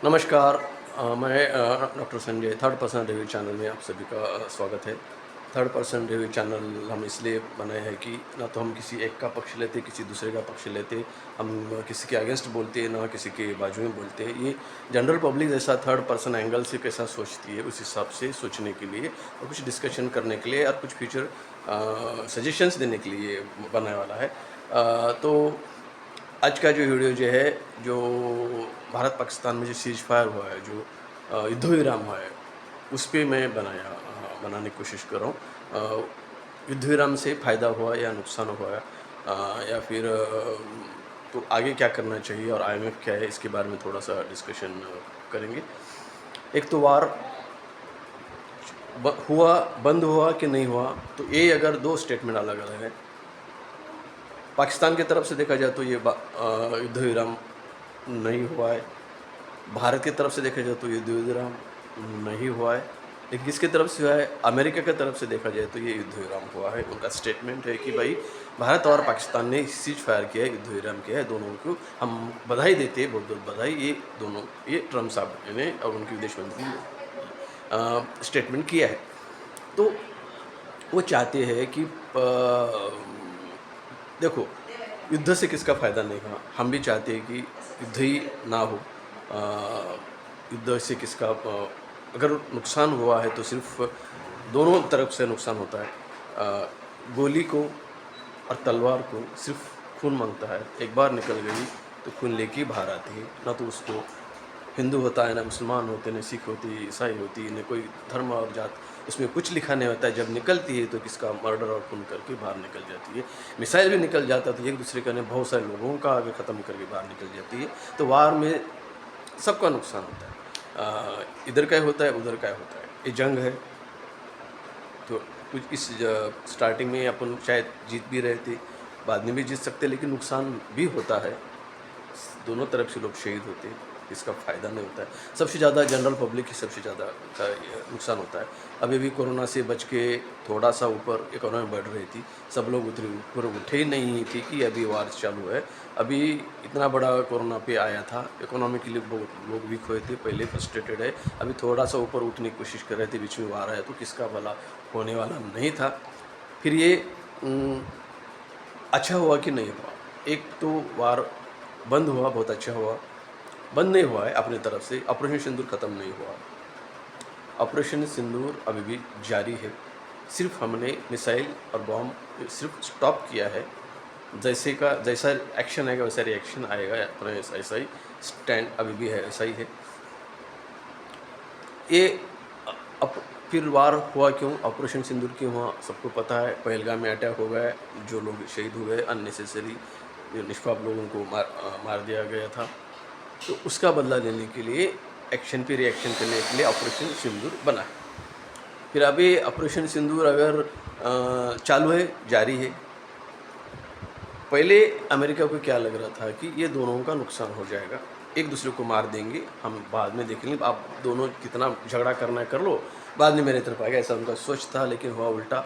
नमस्कार। मैं doctor Sanjay third person review channel में आप सभी का स्वागत है। थर्ड पर्सन रिव्यू चैनल हम इसलिए बनाए हैं कि ना तो हम किसी एक का पक्ष लेते, किसी दूसरे का पक्ष लेते, हम किसी के अगेंस्ट बोलते, ना किसी के बाजू में बोलते। ये जनरल पब्लिक जैसा थर्ड पर्सन एंगल से कैसा सोचती है, उस हिसाब से सोचने के लिए और कुछ डिस्कशन करने के लिए और कुछ फ्यूचर सजेशंस देने के लिए बनाने वाला है। तो आज का जो वीडियो जो है, जो भारत पाकिस्तान में जो सीज फायर हुआ है, जो युद्ध विराम हुआ है, उस पे मैं बनाने की कोशिश कर रहा हूँ। युद्ध विराम से फ़ायदा हुआ या नुकसान हुआ है, या फिर तो आगे क्या करना चाहिए और आईएमएफ क्या है, इसके बारे में थोड़ा सा डिस्कशन करेंगे। एक तो वार बंद हुआ कि नहीं हुआ, तो ये अगर दो स्टेटमेंट अलग अलग है। पाकिस्तान की तरफ से देखा जाए तो ये युद्ध विराम नहीं हुआ है। भारत की तरफ से देखा जाए तो ये युद्ध विराम नहीं हुआ है। लेकिन किसकी तरफ से हुआ है? अमेरिका की तरफ से देखा जाए तो ये युद्ध विराम हुआ है। उनका स्टेटमेंट है कि भाई भारत और पाकिस्तान ने सीज फायर किया है, युद्ध विराम किया है, दोनों को हम बधाई देते हैं, बहुत बहुत बधाई। ये दोनों, ये ट्रम्प साहब ने और उनके विदेश मंत्री स्टेटमेंट किया है। तो वो चाहते हैं कि देखो, युद्ध से किसका फ़ायदा नहीं हुआ। हम भी चाहते हैं कि युद्ध ही ना हो। युद्ध से किसका अगर नुकसान हुआ है तो सिर्फ दोनों तरफ से नुकसान होता है। गोली को और तलवार को सिर्फ खून मांगता है। एक बार निकल गई तो खून लेके ही बाहर आती है। ना तो उसको हिंदू होता है, ना मुसलमान होते, न सिख होती, ईसाई होती, न कोई धर्म और जात, उसमें कुछ लिखा नहीं होता है। जब निकलती है तो किसका मर्डर और खून करके बाहर निकल जाती है। मिसाइल भी निकल जाता है तो एक दूसरे का नहीं, बहुत सारे लोगों का आगे ख़त्म करके बाहर निकल जाती है। तो वार में सबका नुकसान होता है। इधर का होता है, उधर का होता है। ये जंग है तो कुछ इस स्टार्टिंग में अपन शायद जीत भी रहे थे, बाद में भी जीत सकते, लेकिन नुकसान भी होता है। दोनों तरफ से लोग शहीद होते हैं, इसका फ़ायदा नहीं होता है। सबसे ज़्यादा जनरल पब्लिक ही सबसे ज़्यादा का नुकसान होता है। अभी भी कोरोना से बच के थोड़ा सा ऊपर इकोनॉमी बढ़ रही थी, सब लोग ऊपर उठे ही नहीं थे कि अभी वार चालू है। अभी इतना बड़ा कोरोना पे आया था, इकोनॉमी के लिए बहुत लोग वीक हुए थे, पहले फ्रस्ट्रेटेड है। अभी थोड़ा सा ऊपर उठने की कोशिश कर रहे थे, बीच में वार आया तो किसका भला होने वाला नहीं था। फिर ये अच्छा हुआ कि नहीं हुआ। एक तो वार बंद हुआ, बहुत अच्छा हुआ। बंद नहीं हुआ है अपनी तरफ से, ऑपरेशन सिंदूर ख़त्म नहीं हुआ। ऑपरेशन सिंदूर अभी भी जारी है। सिर्फ हमने मिसाइल और बॉम्ब सिर्फ स्टॉप किया है। जैसा एक्शन आएगा वैसा रिएक्शन आएगा, अपने ऐसा ही स्टैंड अभी भी है, ऐसा ही है। ये अब फिर वार हुआ क्यों, ऑपरेशन सिंदूर क्यों हुआ, सबको पता है। पहलगाम में अटैक हो गया, जो लोग शहीद हुए, अननेसेसरी निष्पाप लोगों को मार दिया गया था। तो उसका बदला लेने के लिए, एक्शन पे रिएक्शन करने के लिए ऑपरेशन सिंदूर बना है। फिर अभी ऑपरेशन सिंदूर अगर चालू है, जारी है। पहले अमेरिका को क्या लग रहा था कि ये दोनों का नुकसान हो जाएगा, एक दूसरे को मार देंगे, हम बाद में देखेंगे, आप दोनों कितना झगड़ा करना है कर लो, बाद में मेरे तरफ आएगा, ऐसा उनका सोच था। लेकिन हुआ उल्टा।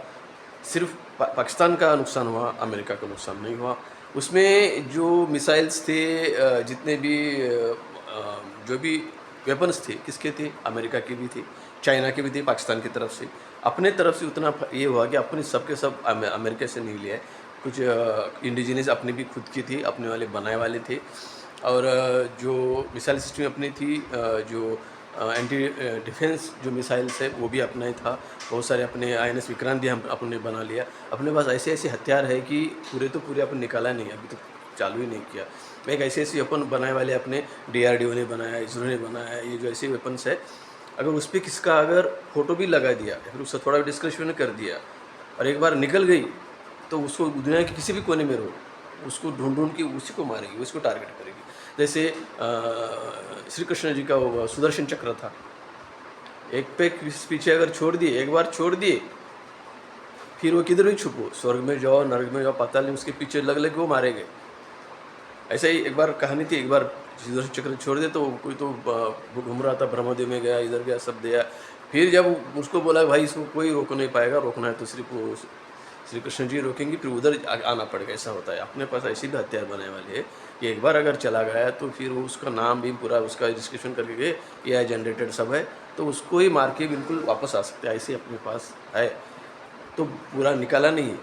सिर्फ पाकिस्तान का नुकसान हुआ, अमेरिका का नुकसान नहीं हुआ। उसमें जो मिसाइल्स थे, जितने भी जो भी वेपन्स थे, किसके थे? अमेरिका के भी थे, चाइना के भी थे, पाकिस्तान की तरफ से। अपने तरफ से उतना ये हुआ कि अपने सब के सब अमेरिका से नहीं लिया है। कुछ इंडिजिनस अपनी भी खुद की थी, अपने वाले बनाए वाले थे। और जो मिसाइल सिस्टम अपनी थी, जो एंटी डिफेंस जो मिसाइल्स है वो भी अपना ही था। बहुत सारे अपने आईएनएस विक्रांत भी हम अपने बना लिया। अपने पास ऐसे ऐसे हथियार है कि पूरे तो पूरे अपन निकाला नहीं, अभी तो चालू ही नहीं किया। एक ऐसे ऐसे वेपन बनाए वाले अपने डीआरडीओ ने बनाया, इसरो ने बनाया। ये जो ऐसे वेपन्स है, अगर उस पर किसका अगर फ़ोटो भी लगा दिया या फिर उससे थोड़ा डिस्कशन कर दिया और एक बार निकल गई, तो उसको दुनिया के किसी भी कोने में रहो, उसको ढूंढ ढूंढ के उसी को मारेगी, उसको टारगेट करेगी। जैसे श्री कृष्ण जी का वो सुदर्शन चक्र था, एक पे पीछे अगर छोड़ दिए, एक बार छोड़ दिए, फिर वो किधर भी छुपो, स्वर्ग में जाओ, नर्क में जाओ, पाताल में, उसके पीछे लग लग वो मारे गए। ऐसे ही एक बार कहानी थी, एक बार सुदर्शन चक्र छोड़ दे तो कोई तो घूम रहा था, ब्रह्मदेव में गया, इधर गया, सब दिया। फिर जब उसको बोला भाई इसको कोई रोक नहीं पाएगा, रोकना है तो सिर्फ वो श्री कृष्ण जी रोकेंगे, फिर उधर आना पड़ेगा, ऐसा होता है। अपने पास ऐसी भी हथियार बनाने वाले हैं कि एक बार अगर चला गया तो फिर वो उसका नाम भी पूरा उसका रजिस्ट्रेशन करके AI जनरेटेड सब है, तो उसको ही मार के बिल्कुल वापस आ सकते हैं, ऐसे अपने पास है। तो पूरा निकाला नहीं,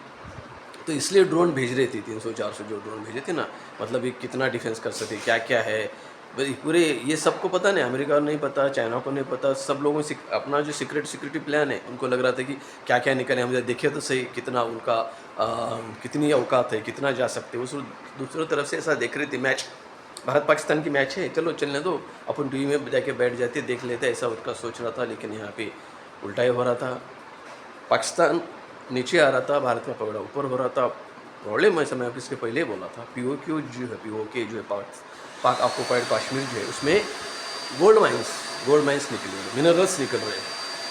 तो इसलिए ड्रोन भेज रही थी, 300-400 जो ड्रोन भेजे थे ना, मतलब ये कितना डिफेंस कर सकते, क्या क्या है भाई पूरे, ये सबको पता नहीं, अमेरिका को नहीं पता, चाइना को नहीं पता, सब लोगों से अपना जो सिक्योरिटी प्लान है, उनको लग रहा था कि क्या क्या निकले, हम देखे तो सही कितना उनका कितनी औकात है, कितना जा सकते उस दूसरी तरफ से ऐसा देख रही थी मैच, भारत पाकिस्तान की मैच है, चलो चलने दो, अपन टीवी में जाके बैठ जाते देख लेते, ऐसा उसका सोच रहा था। लेकिन यहाँ पे उल्टा ही हो रहा था, पाकिस्तान नीचे आ रहा था, भारत का पगड़ा ऊपर हो रहा था। प्रॉब्लम ऐसा मैं इसके पहले ही बोला था, POK जो है, POK जो है पाक ऑक्युपाइड कश्मीर जो है, उसमें गोल्ड माइंस निकल रहे हैं, मिनरल्स निकल रहे हैं,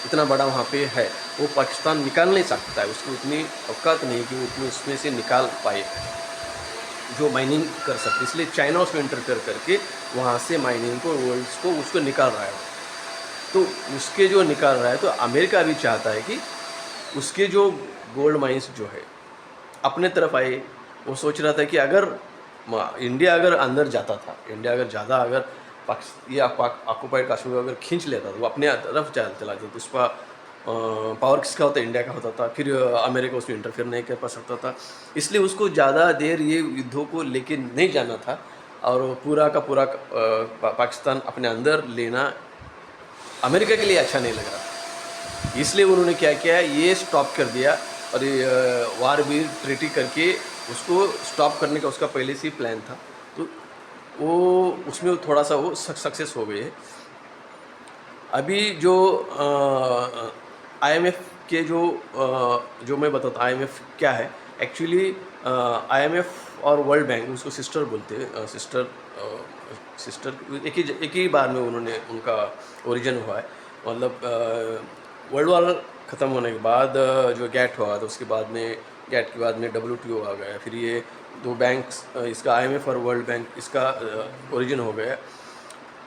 इतना बड़ा वहाँ पे है, वो पाकिस्तान निकाल नहीं सकता है, उसकी उतनी औकात नहीं कि वो उसमें से निकाल पाए जो माइनिंग कर सकते, इसलिए चाइना उसमें इंटरफेयर करके वहाँ से माइनिंग को वर्ल्ड्स को उसको निकाल रहा है। तो उसके जो निकाल रहा है, तो अमेरिका भी चाहता है कि उसके जो गोल्ड माइंस जो है अपने तरफ आए। वो सोच रहा था कि अगर इंडिया अगर अंदर जाता था, इंडिया अगर ज़्यादा अगर ये ऑक्युपाइड कश्मीर को अगर खींच लेता था, वो अपने तरफ चला जाता, तो उसका पावर किसका होता, इंडिया का होता था, फिर अमेरिका उसमें इंटरफेयर नहीं कर पा सकता था। इसलिए उसको ज़्यादा देर ये युद्धों को लेके नहीं जाना था, और पूरा का पूरा पाकिस्तान अपने अंदर लेना अमेरिका के लिए अच्छा नहीं लग रहा था। इसलिए उन्होंने क्या किया, ये स्टॉप कर दिया, और ये वार भी ट्रीटी करके उसको स्टॉप करने का उसका पहले से ही प्लान था। तो वो उसमें थोड़ा सा वो सक्सेस हो गए। अभी जो IMF के जो मैं बताता, IMF क्या है एक्चुअली, IMF और वर्ल्ड बैंक उसको सिस्टर बोलते हैं, सिस्टर एक ही बार में उन्होंने उनका ओरिजिन हुआ है। मतलब वर्ल्ड वॉर ख़त्म होने के बाद जो गैट हुआ था, उसके बाद में गैट के बाद में WTO आ गया, फिर ये दो बैंक्स, इसका IMF और वर्ल्ड बैंक, इसका ओरिजिन हो गया।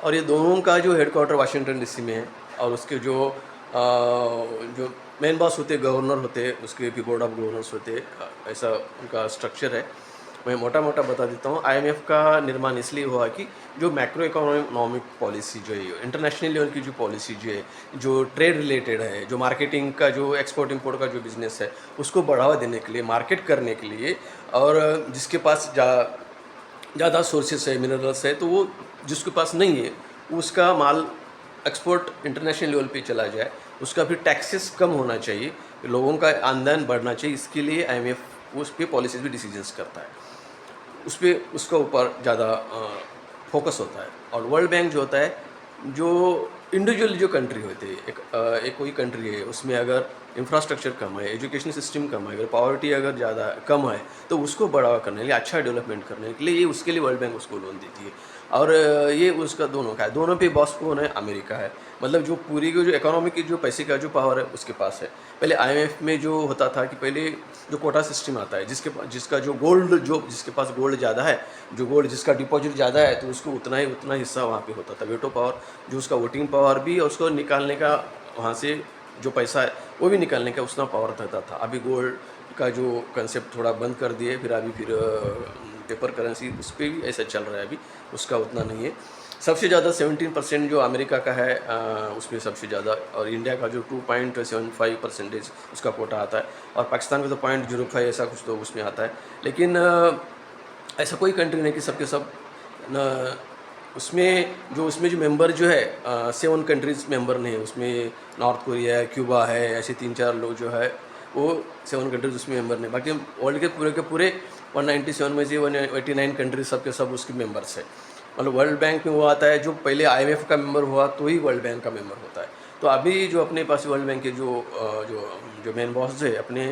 और ये दोनों का जो हेडक्वार्टर वाशिंगटन DC में है, और उसके जो मेन बॉस होते, गवर्नर होते, उसके भी बोर्ड ऑफ गवर्नर्स होते, ऐसा उनका स्ट्रक्चर है। मैं मोटा मोटा बता देता हूँ। IMF का निर्माण इसलिए हुआ कि जो मैक्रो इकोनॉमिक पॉलिसी जो है, इंटरनेशनल लेवल की जो पॉलिसी जो है, जो ट्रेड रिलेटेड है, जो मार्केटिंग का, जो एक्सपोर्ट इंपोर्ट का जो बिज़नेस है, उसको बढ़ावा देने के लिए, मार्केट करने के लिए, और जिसके पास ज़्यादा सोर्सेस है, मिनरल्स है, तो वो जिसके पास नहीं है उसका माल एक्सपोर्ट इंटरनेशनल लेवल पे चला जाए, उसका फिर टैक्सेस कम होना चाहिए, लोगों का आमदन बढ़ना चाहिए। इसके लिए IMF उस पर पॉलिसीज भी डिसीजंस करता है, उस पर उसका ऊपर ज़्यादा फोकस होता है। और वर्ल्ड बैंक जो होता है, जो इंडिविजुअल जो कंट्री होती है, एक कोई कंट्री है, उसमें अगर इंफ्रास्ट्रक्चर कम है, एजुकेशन सिस्टम कम है, अगर पॉवर्टी अगर ज़्यादा कम है, तो उसको बढ़ावा करने के लिए, अच्छा डेवलपमेंट करने के लिए, ये उसके लिए वर्ल्ड बैंक उसको लोन देती है। और ये उसका दोनों का है, दोनों पे बॉस कौन है, अमेरिका है। मतलब जो पूरी की जो इकोनॉमी की जो पैसे का जो पावर है उसके पास है। पहले IMF में जो होता था कि पहले जो कोटा सिस्टम आता है, जिसका जो गोल्ड, जो जिसके पास गोल्ड ज़्यादा है, जो गोल्ड जिसका डिपॉजिट ज़्यादा है, तो उसको उतना हिस्सा वहाँ पे होता था, वेटो पावर, जो उसका वोटिंग पावर भी, और उसको निकालने का वहाँ से जो पैसा है वो भी निकालने का उतना पावर रहता था। अभी गोल्ड का जो कंसेप्ट थोड़ा बंद कर दिए, फिर पेपर करेंसी उस पर भी ऐसा चल रहा है, अभी उसका उतना नहीं है। सबसे ज़्यादा 17% जो अमेरिका का है, उसमें सबसे ज़्यादा, और इंडिया का जो 2.75% उसका कोटा आता है, और पाकिस्तान का तो 0.05 ऐसा कुछ तो उसमें आता है। लेकिन ऐसा कोई कंट्री नहीं कि सबके सब न, उसमें जो मेंबर जो है, 7 कंट्रीज़ मेंबर नहीं है उसमें, नॉर्थ कोरिया है, क्यूबा है, ऐसे 3-4 लोग जो है वो 7 कंट्रीज उसमें मेंबर नहीं। बाकी वर्ल्ड के पूरे 197 में से 189 कंट्रीज सबके सब उसके मेंबर्स है। मतलब वर्ल्ड बैंक में वो आता है जो पहले IMF का मेंबर हुआ तो ही वर्ल्ड बैंक का मेंबर होता है। तो अभी जो अपने पास वर्ल्ड बैंक के जो मेन बॉस है, अपने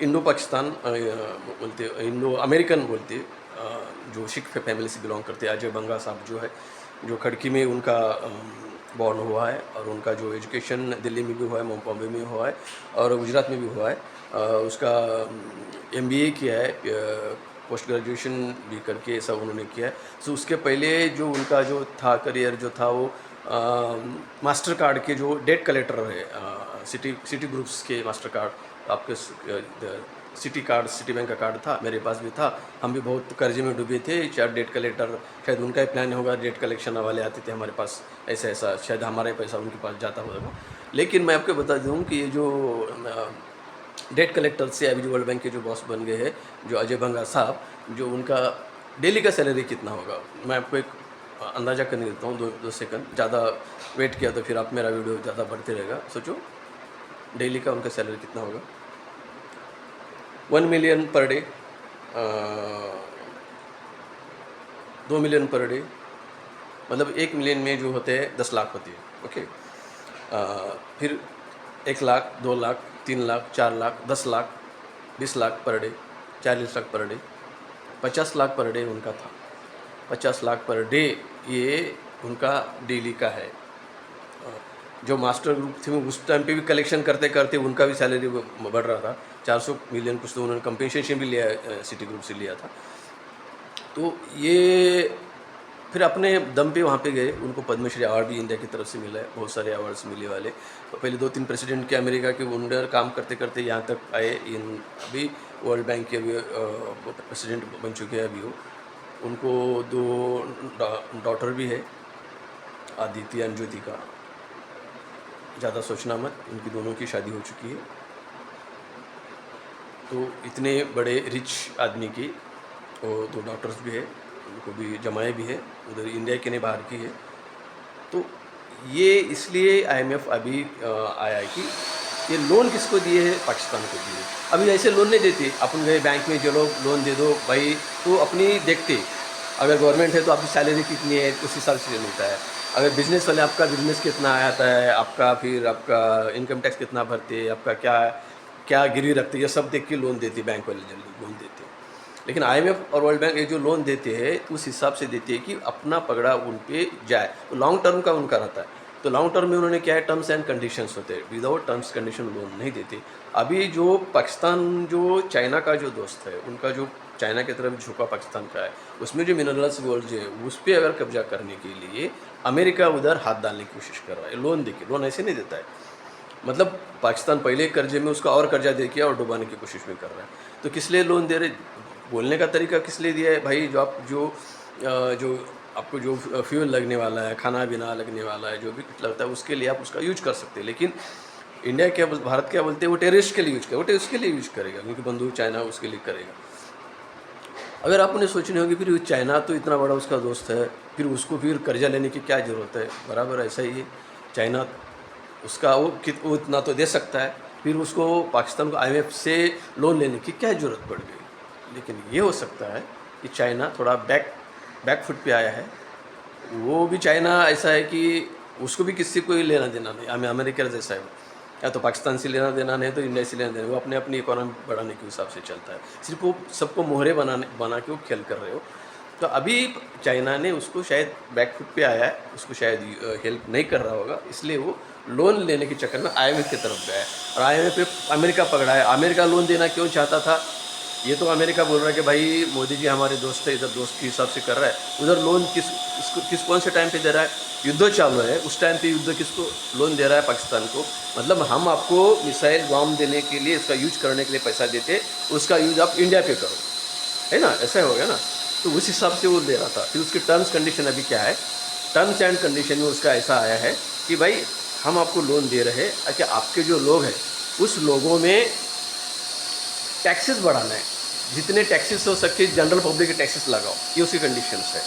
इंडो पाकिस्तान बोलते, इंडो अमेरिकन बोलते, जो सिख फैमिली से बिलोंग करते हैं, अजय बंगा साहब जो है, जो खड़की में उनका बॉर्न हुआ है, और उनका जो एजुकेशन दिल्ली में भी हुआ है, बॉम्बे में हुआ है, और गुजरात में भी हुआ है। उसका MBA किया है, पोस्ट ग्रेजुएशन भी करके सब उन्होंने किया है। तो उसके पहले जो उनका जो था करियर जो था, वो मास्टर कार्ड के जो डेट कलेक्टर है, सिटी ग्रुप्स के मास्टर कार्ड आपके सिटी कार्ड, सिटी बैंक का कार्ड था, मेरे पास भी था। हम भी बहुत कर्जे में डूबे थे। शायद डेट कलेक्टर, शायद उनका ही प्लान होगा, डेट कलेक्शन वाले आते थे हमारे पास, ऐसा ऐसा शायद हमारा ही पैसा उनके पास जाता होगा। लेकिन मैं आपको बता दूँ कि ये जो डेट कलेक्टर से अभी जो वर्ल्ड बैंक के जो बॉस बन गए हैं, जो अजय बंगा साहब, जो उनका डेली का सैलरी कितना होगा, मैं आपको एक अंदाज़ा करने देता हूँ, दो सेकंड। ज़्यादा वेट किया तो फिर आप मेरा वीडियो ज़्यादा बढ़ते रहेगा। सोचो डेली का उनका सैलरी कितना होगा। 1 million per day, 2 million per day, मतलब 1 मिलियन में जो होते हैं 10 लाख होती है। ओके, फिर 1 lakh, 2 lakh, 3 lakh, 4 lakh, 10 lakh, 20 lakh per day, 40 lakh per day, 50 lakh per day उनका था। 50 लाख पर डे ये उनका डेली का है। जो मास्टर ग्रुप थे उस टाइम पे भी कलेक्शन करते करते उनका भी सैलरी बढ़ रहा था। 400 मिलियन कुछ तो उन्होंने कंपेंसेशन भी लिया, सिटी ग्रुप से लिया था। तो ये फिर अपने दम पे वहाँ पे गए। उनको पद्मश्री अवार्ड भी इंडिया की तरफ से मिला है, बहुत सारे अवार्ड्स मिले वाले। तो पहले 2-3 प्रेसिडेंट के अमेरिका के अंडर काम करते करते यहाँ तक आए। अभी वर्ल्ड बैंक के अभी प्रेसिडेंट बन चुके हैं अभी वो। उनको 2 डॉटर भी है, आदित्य और ज्योति का। ज़्यादा सोचना मत, इनकी दोनों की शादी हो चुकी है। तो इतने बड़े रिच आदमी की और 2 डॉटर्स भी है, उनको भी जमाए भी है, उधर इंडिया के नहीं बाहर की है। तो ये इसलिए IMF अभी आया है कि ये लोन किसको दिए है, पाकिस्तान को दिए। अभी ऐसे लोन नहीं देते, अपन गए बैंक में, चलो लोन दे दो भाई, तो अपनी देखते अगर गवर्नमेंट है तो आपकी सैलरी कितनी है उस हिसाब से मिलता है। अगर बिजनेस वाले आपका बिजनेस कितना आता है, आपका फिर आपका इनकम टैक्स कितना भरते हैं, आपका क्या क्या गिरवी रखते हैं, ये सब देख के लोन देते बैंक वाले, जल्दी लोन देते। लेकिन IMF और वर्ल्ड बैंक ये जो लोन देते हैं उस हिसाब से देते हैं कि अपना पगड़ा उन पे जाए, तो लॉन्ग टर्म का उनका रहता है। तो लॉन्ग टर्म में उन्होंने क्या है, टर्म्स एंड कंडीशंस होते हैं, विदाउट टर्म्स कंडीशन लोन नहीं देते। अभी जो पाकिस्तान, जो चाइना का जो दोस्त है, उनका जो चाइना की तरफ झुका पाकिस्तान का है, उसमें जो मिनरल्स गोल्ड जो है उस पर अगर कब्जा करने के लिए अमेरिका उधर हाथ डालने की कोशिश कर रहा है, लोन देके। लोन ऐसे नहीं देता है, मतलब पाकिस्तान पहले कर्जे में उसका और कर्जा दे के और डुबाने की कोशिश में कर रहा है। तो किस लिए लोन दे रहे, बोलने का तरीका किस लिए दिया है भाई, जो आप जो आपको जो फ्यूल लगने वाला है, खाना पीना लगने वाला है, जो भी लगता है उसके लिए आप उसका यूज कर सकते हैं। लेकिन इंडिया क्या, भारत क्या बोलते हैं, वो टेररिस्ट के लिए यूज करे, वो टेररिस्ट के लिए यूज करेगा, क्योंकि बंदूक चाइना उसके लिए करेगा। अगर आपने सोचनी होगी फिर चाइना तो इतना बड़ा उसका दोस्त है, फिर उसको फिर कर्जा लेने की क्या ज़रूरत है, बराबर ऐसा ही है। चाइना उसका वो इतना तो दे सकता है, फिर उसको पाकिस्तान को IMF से लोन लेने की क्या ज़रूरत पड़ गई। लेकिन ये हो सकता है कि चाइना थोड़ा बैक फुट पे आया है। वो भी चाइना ऐसा है कि उसको भी किसी को ही लेना देना नहीं, हमें अमेरिका जैसा है वो, या तो पाकिस्तान से लेना देना नहीं तो इंडिया से लेना देना, वो अपने अपनी इकोनॉमी बढ़ाने के हिसाब से चलता है। सिर्फ वो सबको मोहरे बना के वो खेल कर रहे हो। तो अभी चाइना ने उसको शायद बैक फुट पे आया है, उसको शायद हेल्प नहीं कर रहा होगा, इसलिए वो लोन लेने के चक्कर में IMF की तरफ गया है। और IMF पे अमेरिका पकड़ा है। अमेरिका लोन देना क्यों चाहता था, ये तो अमेरिका बोल रहा है कि भाई मोदी जी हमारे दोस्त है, इधर दोस्त के हिसाब से कर रहा है, उधर लोन किस कौन से टाइम पे दे रहा है, युद्ध चालू है, उस टाइम पे युद्ध किसको लोन दे रहा है, पाकिस्तान को। मतलब हम आपको मिसाइल बॉम्ब देने के लिए, उसका यूज करने के लिए पैसा देते, उसका यूज आप इंडिया पे करो, है ना, ऐसा हो गया ना। तो उस हिसाब से वो दे रहा था। फिर उसकी टर्म्स कंडीशन अभी क्या है, टर्म्स एंड कंडीशन में उसका ऐसा आया है कि भाई हम आपको लोन दे रहे हैं कि आपके जो लोग हैं उस लोगों में टैक्सेस बढ़ाना है, जितने टैक्सेस हो सके जनरल पब्लिक के टैक्सेस लगाओ, ये उसकी कंडीशंस है।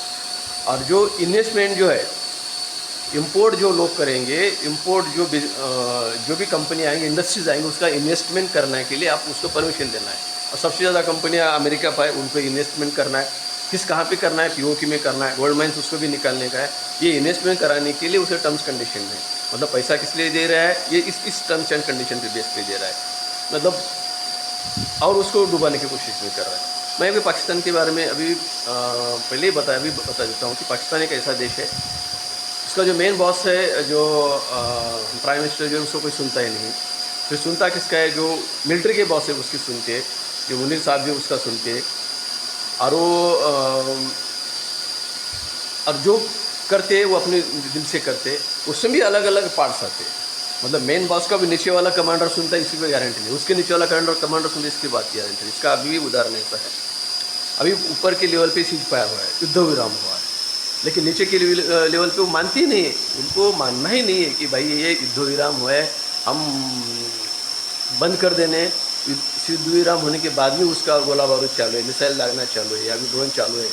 और जो इन्वेस्टमेंट जो है, इंपोर्ट जो लोग करेंगे, इंपोर्ट जो भी कंपनी आएंगे, इंडस्ट्रीज आएंगे, उसका इन्वेस्टमेंट करने के लिए आप उसको परमिशन देना है। और सबसे ज़्यादा कंपनियां अमेरिका पाए, उन पर इन्वेस्टमेंट करना है। किस कहाँ पे करना है, POK में करना है, गोल्ड माइंस उसको भी निकालने का है। ये इन्वेस्टमेंट कराने के लिए उसे टर्म्स कंडीशन है, मतलब पैसा किस लिए दे रहा है, ये इस टर्म्स एंड कंडीशन पे बेस पे दे रहा है, मतलब और उसको डुबाने की कोशिश भी कर रहा है। मैं अभी पाकिस्तान के बारे में अभी पहले ही बता देता हूँ कि पाकिस्तान एक ऐसा देश है, उसका जो मेन बॉस है, जो प्राइम मिनिस्टर, जो उसको कोई सुनता ही नहीं। फिर सुनता किसका है, जो मिलिट्री के बॉस है उसकी सुनते हैं, जो मुनीर साहब जो उसका सुनते हैं। और वो और जो करते वो अपने दिल से करते, उसमें भी अलग अलग पार्ट्स आते हैं। मतलब मेन बॉस का भी नीचे वाला कमांडर सुनता है, इसकी कोई गारंटी नहीं, उसके नीचे वाला कमांडर सुनता है, इसकी बात की गारंटी नहीं। इसका अभी भी उदाहरण ऐसा है, अभी ऊपर के लेवल पे सीज फायर हुआ है, युद्ध विराम हुआ है, लेकिन नीचे के लेवल पे वो मानती ही नहीं है। उनको मानना ही नहीं है कि भाई ये युद्ध विराम हुआ है, हम बंद कर देने, युद्ध विराम होने के बाद भी उसका गोला बारूद चालू है, मिसाइल दागना चालू है या फिर ड्रोन चालू है,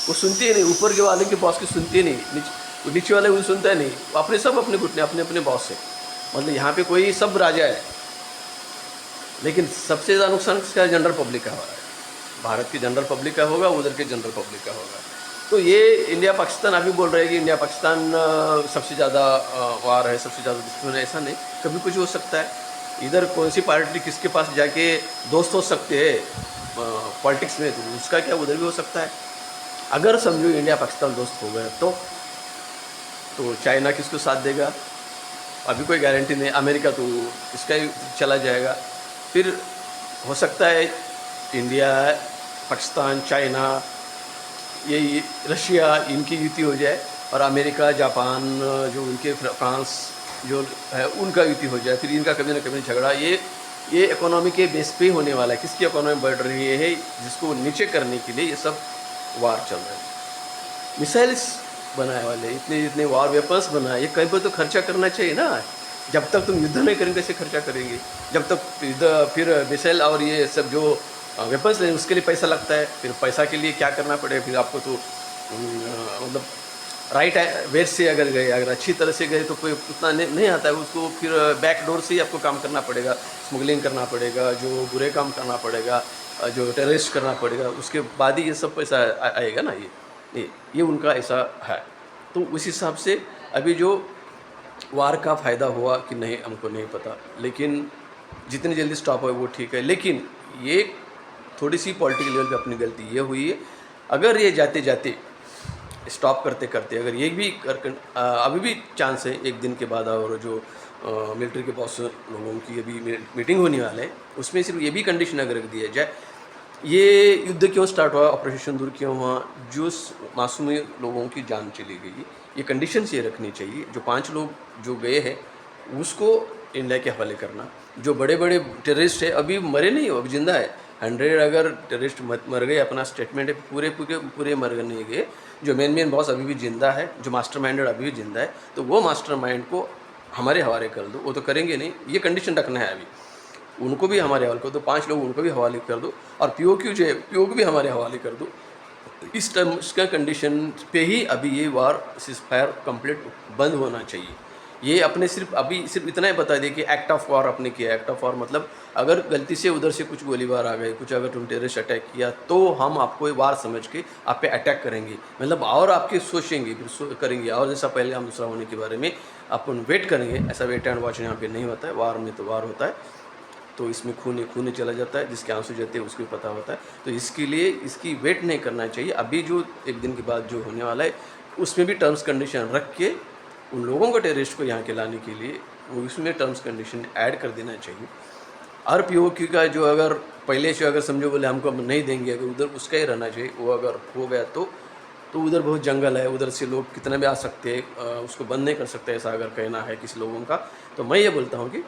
वो सुनती ही नहीं। ऊपर के वाले के बॉस की सुनती ही नहीं, नीचे वाले वो सुनता ही नहीं। अपने सब अपने घुटने अपने अपने बॉस से, मतलब यहाँ पे कोई सब राजा है, लेकिन सबसे ज़्यादा नुकसान किसका जनरल पब्लिक का हो रहा है। भारत की जनरल पब्लिक का होगा, उधर के जनरल पब्लिक का होगा। तो ये इंडिया पाकिस्तान अभी बोल रहे हैं कि इंडिया पाकिस्तान सबसे ज़्यादा वार है, सबसे ज़्यादा दुश्मन है, ऐसा नहीं, कभी कुछ हो सकता है। इधर कौन सी पार्टी किसके पास जाके दोस्त हो सकते हैं पॉलिटिक्स में, तो उसका क्या उधर भी हो सकता है। अगर समझो इंडिया पाकिस्तान दोस्त हो गए तो चाइना किसको साथ देगा, अभी कोई गारंटी नहीं। अमेरिका तो इसका ही चला जाएगा। फिर हो सकता है इंडिया, पाकिस्तान, चाइना, ये रशिया, इनकी युति हो जाए, और अमेरिका, जापान, जो उनके फ्रांस जो है उनका युति हो जाए। फिर इनका कभी ना कभी झगड़ा, ये इकोनॉमी के बेस पे होने वाला है। किसकी इकोनॉमी बढ़ रही है, जिसको नीचे करने के लिए ये सब वार चल रहे हैं। मिसाइल्स बनाए वाले, इतने वार वेपन्स बनाए, ये कहीं पर तो खर्चा करना चाहिए ना। जब तक तुम युद्ध नहीं करेंगे कैसे खर्चा करेंगे, जब तक युद्ध, फिर मिसाइल और ये सब जो वेपन्स लें उसके लिए पैसा लगता है। फिर पैसा के लिए क्या करना पड़ेगा, फिर आपको तो मतलब राइट वेट से अगर गए, अगर अच्छी तरह से गए तो कोई उतना नहीं आता है उसको, फिर बैक डोर से ही आपको काम करना पड़ेगा, स्मगलिंग करना पड़ेगा, जो बुरे काम करना पड़ेगा, जो टेररिस्ट करना पड़ेगा, उसके बाद ही ये सब पैसा आएगा ना। ये उनका ऐसा है। तो उस हिसाब से अभी जो वार का फ़ायदा हुआ कि नहीं हमको नहीं पता, लेकिन जितनी जल्दी स्टॉप हो वो ठीक है। लेकिन ये थोड़ी सी पॉलिटिकल लेवल पे अपनी गलती ये हुई है, अगर ये जाते जाते स्टॉप करते करते अगर ये भी अभी भी चांस है एक दिन के बाद, और जो मिलिट्री के बॉस लोगों की अभी मीटिंग होने वाले है, उसमें सिर्फ ये भी कंडीशन अगर रख दिया जाए, ये युद्ध क्यों स्टार्ट हुआ, ऑपरेशन सिंदूर क्यों हुआ, जो मासूम लोगों की जान चली गई, ये कंडीशन ये रखनी चाहिए। जो 5 लोग जो गए हैं उसको इंडिया के हवाले करना। जो बड़े बड़े टेररिस्ट है अभी मरे नहीं हो, अभी जिंदा है। 100 अगर टेररिस्ट मर गए, अपना स्टेटमेंट है, पूरे मर नहीं गए। जो मेन बॉस अभी भी जिंदा है, जो मास्टरमाइंड अभी भी जिंदा है, तो वो मास्टरमाइंड को हमारे हवाले कर दो। वो तो करेंगे नहीं, ये कंडीशन रखना है अभी। उनको भी हमारे हवाले कर दो, 5 लोग उनको भी हवाले कर दो, और पीओक्यू जो है पीओक्यू भी हमारे हवाले कर दो। इस टर्म्स का कंडीशन पे ही अभी ये वार सीज़फायर कंप्लीट बंद होना चाहिए। ये अपने सिर्फ इतना ही बता दिए कि एक्ट ऑफ वार आपने किया। एक्ट ऑफ वार मतलब अगर गलती से उधर से कुछ गोलीबार आ गए, कुछ अगर तुम टेररिस्ट अटैक किया, तो हम आपको वार समझ के आप पे अटैक करेंगे, मतलब और आपके सोचेंगे, फिर करेंगे। और जैसा पहले हम दूसरा होने के बारे में अपन वेट करेंगे, ऐसा वेट एंड वॉच यहाँ पे नहीं होता है। वार में तो वार होता है, तो इसमें खून चला जाता है, जिसके आंसू जाते हैं उसको पता होता है। तो इसके लिए इसकी वेट नहीं करना चाहिए। अभी जो एक दिन के बाद जो होने वाला है उसमें भी टर्म्स कंडीशन रख के उन लोगों को, टेररिस्ट को यहाँ के लाने के लिए वो उसमें टर्म्स कंडीशन ऐड कर देना चाहिए। और पीओक्यू का जो अगर पहले से अगर समझो बोले हमको नहीं देंगे, अगर उधर उसका ही रहना चाहिए। वो अगर हो गया तो उधर बहुत जंगल है, उधर से लोग कितना भी आ सकते हैं, उसको बंद नहीं कर सकते, ऐसा अगर कहना है किसी लोगों का। तो मैं ये बोलता हूँ कि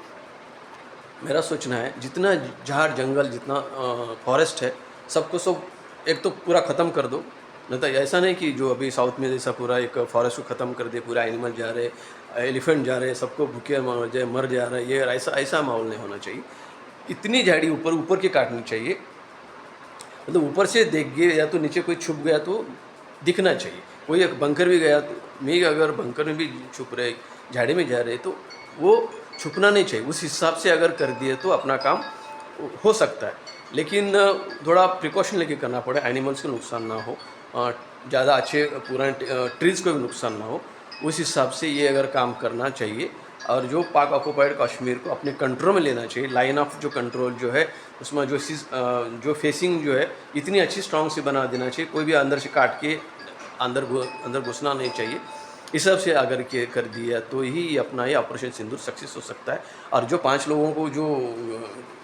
मेरा सोचना है जितना झाड़ जंगल, जितना फॉरेस्ट है, सबको सब एक तो पूरा ख़त्म कर दो। नहीं तो ऐसा नहीं कि जो अभी साउथ में जैसा पूरा एक फॉरेस्ट को ख़त्म कर दे, पूरा एनिमल जा रहे, एलिफेंट जा रहे, सबको भूखे मर जा रहे, ये ऐसा माहौल नहीं होना चाहिए। इतनी झाड़ी ऊपर के काटनी चाहिए, मतलब ऊपर से देख गए या तो नीचे कोई छुप गया तो दिखना चाहिए। कोई एक बंकर भी गया तो मैं अगर बंकर में भी छुप रहे, झाड़ी में जा रहे, तो वो छुपना नहीं चाहिए। उस हिसाब से अगर कर दिए तो अपना काम हो सकता है, लेकिन थोड़ा प्रिकॉशन लेके करना पड़े, एनिमल्स को नुकसान ना हो, ज़्यादा अच्छे पुराने ट्रीज़ को भी नुकसान ना हो। उस हिसाब से ये अगर काम करना चाहिए। और जो पाक ऑक्युपाइड कश्मीर को अपने कंट्रोल में लेना चाहिए। लाइन ऑफ जो कंट्रोल जो है उसमें जो फेसिंग जो है इतनी अच्छी स्ट्रॉन्ग से बना देना चाहिए, कोई भी अंदर से काट के अंदर घुसना नहीं चाहिए। इस सब से अगर के कर दिया तो ही अपना ये ऑपरेशन सिंदूर सक्सेस हो सकता है। और जो 5 लोगों को जो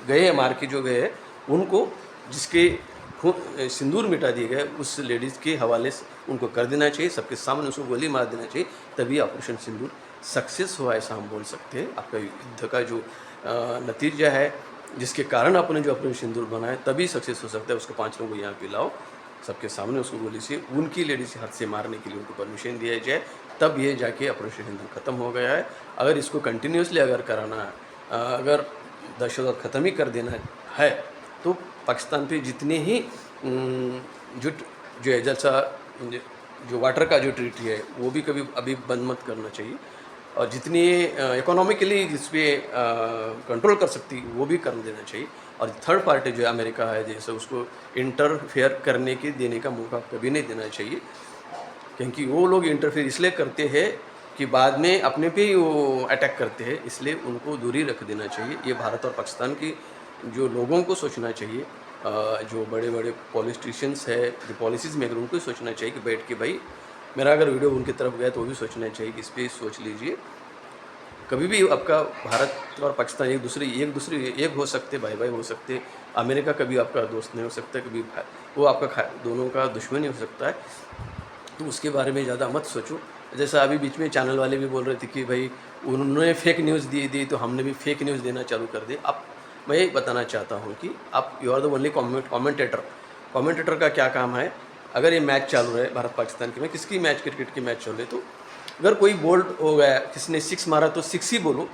गए हैं, मार के जो गए हैं, उनको जिसके सिंदूर मिटा दिए गए उस लेडीज़ के हवाले से उनको कर देना चाहिए, सबके सामने उसको गोली मार देना चाहिए, तभी ऑपरेशन सिंदूर सक्सेस हुआ ऐसा हम बोल सकते हैं। आपका युद्ध का जो नतीजा है, जिसके कारण आपने जो ऑपरेशन सिंदूर बनाया, तभी सक्सेस हो सकता है। उसको 5 लोगों को यहाँ पे लाओ, सबके सामने उसको गोली से उनकी लेडीज़ हाथ से मारने के लिए उनको परमिशन दिया जाए, तब ये जाके ऑपरेशन सिंदूर ख़त्म हो गया है। अगर इसको कंटिन्यूसली अगर कराना है, अगर दहशतवाद ख़त्म ही कर देना है, तो पाकिस्तान पे जितने ही जो है जैसा जो वाटर का जो ट्रीटी है वो भी कभी अभी बंद मत करना चाहिए, और जितनी इकोनॉमिकली जिस पे कंट्रोल कर सकती वो भी कर देना चाहिए। और थर्ड पार्टी जो है अमेरिका है जैसे, उसको इंटरफेयर करने के देने का मौका कभी नहीं देना चाहिए, क्योंकि वो लोग इंटरफेयर इसलिए करते हैं कि बाद में अपने पे ही वो अटैक करते हैं, इसलिए उनको दूरी रख देना चाहिए। ये भारत और पाकिस्तान की जो लोगों को सोचना चाहिए, जो बड़े बड़े पॉलिटिशियंस है, जो पॉलिसीज़ मेकर, उनको ही सोचना चाहिए कि बैठ के भाई मेरा अगर वीडियो उनकी तरफ गया तो वो भी सोचना चाहिए कि इस पर सोच लीजिए। कभी भी आपका भारत और पाकिस्तान एक हो सकते, भाई भाई हो सकते। अमेरिका कभी आपका दोस्त नहीं हो सकता, कभी वो आपका दोनों का दुश्मन ही हो सकता है। तो उसके बारे में ज़्यादा मत सोचो। जैसा अभी बीच में चैनल वाले भी बोल रहे थे कि भाई उन्होंने फेक न्यूज़ दी तो हमने भी फेक न्यूज़ देना चालू कर दिया। अब मैं यही बताना चाहता हूँ कि आप you are the only commentator का क्या काम है? अगर ये मैच चालू है भारत पाकिस्तान की, में किसकी मैच, क्रिकेट की मैच चल रही, तो अगर कोई बोल्ड हो गया, किसी ने 6 मारा तो 6 ही बोलो,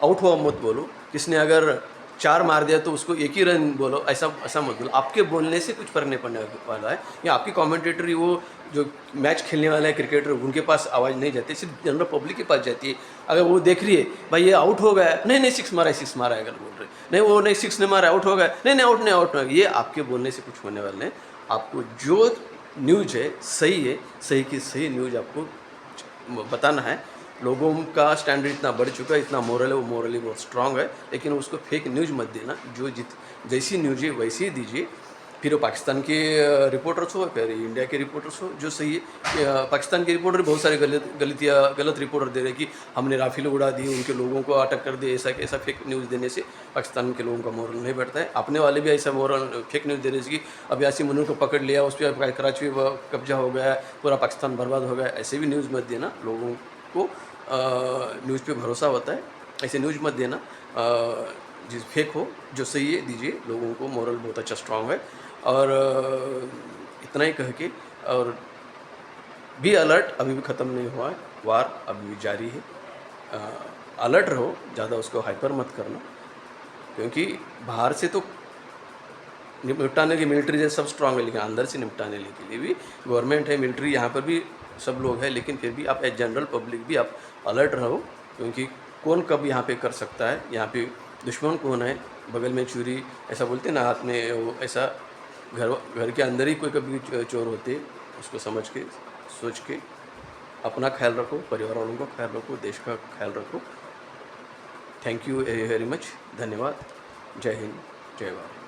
आउट हुआ मत बोलो। किसने अगर 4 मार दिया तो उसको 1 ही रन बोलो, ऐसा ऐसा मत बोलो। आपके बोलने से कुछ फ़र्क नहीं पड़ने वाला है। या आपकी कमेंटेटर ही वो जो मैच खेलने वाला है क्रिकेटर, उनके पास आवाज़ नहीं जाती, सिर्फ जनरल पब्लिक के पास जाती है। अगर वो देख रही है भाई ये आउट हो गया है, नहीं 6 मारा है, 6 मारा है, अगर बोल रहे नहीं वो नहीं 6 नहीं मारा, आउट हो गया, नहीं आउट नहीं, ये आपके बोलने से कुछ होने वाला नहीं। आपको जो न्यूज़ है सही की सही न्यूज़ आपको बताना है। लोगों का स्टैंडर्ड इतना बढ़ चुका है, इतना मोरल है, वो मोरली बहुत स्ट्रांग है, लेकिन उसको फेक न्यूज़ मत देना। जो जैसी न्यूज़ है वैसी ही दीजिए। फिर वो पाकिस्तान के रिपोर्टर्स हो, फिर इंडिया के रिपोर्टर्स हो, जो सही है। पाकिस्तान के रिपोर्टर बहुत सारे गलत रिपोर्टर दे रहे कि हमने राफेल उड़ा दी, उनके लोगों को अटक कर दिया, ऐसा फेक न्यूज़ देने से पाकिस्तान के लोगों का मोरल नहीं बढ़ता है। अपने वाले भी ऐसा मोरल फेक न्यूज़ देने से कि अब यासीन मुनीर को पकड़ लिया, उस पर कराची में कब्जा हो गया, पूरा पाकिस्तान बर्बाद हो गया, ऐसे भी न्यूज़ मत देना। लोगों को न्यूज़ पे भरोसा होता है, ऐसे न्यूज़ मत देना। जिस फेक हो, जो सही है दीजिए। लोगों को मोरल बहुत अच्छा स्ट्रांग है। और इतना ही कह के, और बी अलर्ट, अभी भी ख़त्म नहीं हुआ है, वार अभी भी जारी है। अलर्ट रहो, ज़्यादा उसको हाइपर मत करना, क्योंकि बाहर से तो निपटाने की मिलिट्री जैसे सब स्ट्रांग है, लेकिन अंदर से निपटाने के लिए भी गवर्नमेंट है, मिलिट्री यहाँ पर भी सब लोग हैं, लेकिन फिर भी आप एज जनरल पब्लिक भी आप अलर्ट रहो, क्योंकि कौन कब यहाँ पे कर सकता है। यहाँ पे दुश्मन कौन है, बगल में चोरी, ऐसा बोलते हैं ना, हाथ में वो, ऐसा घर के अंदर ही कोई कभी चोर होते, उसको समझ के सोच के अपना ख्याल रखो, परिवार वालों का ख्याल रखो, देश का ख्याल रखो। थैंक यू वेरी मच, धन्यवाद। जय हिंद, जय भारत।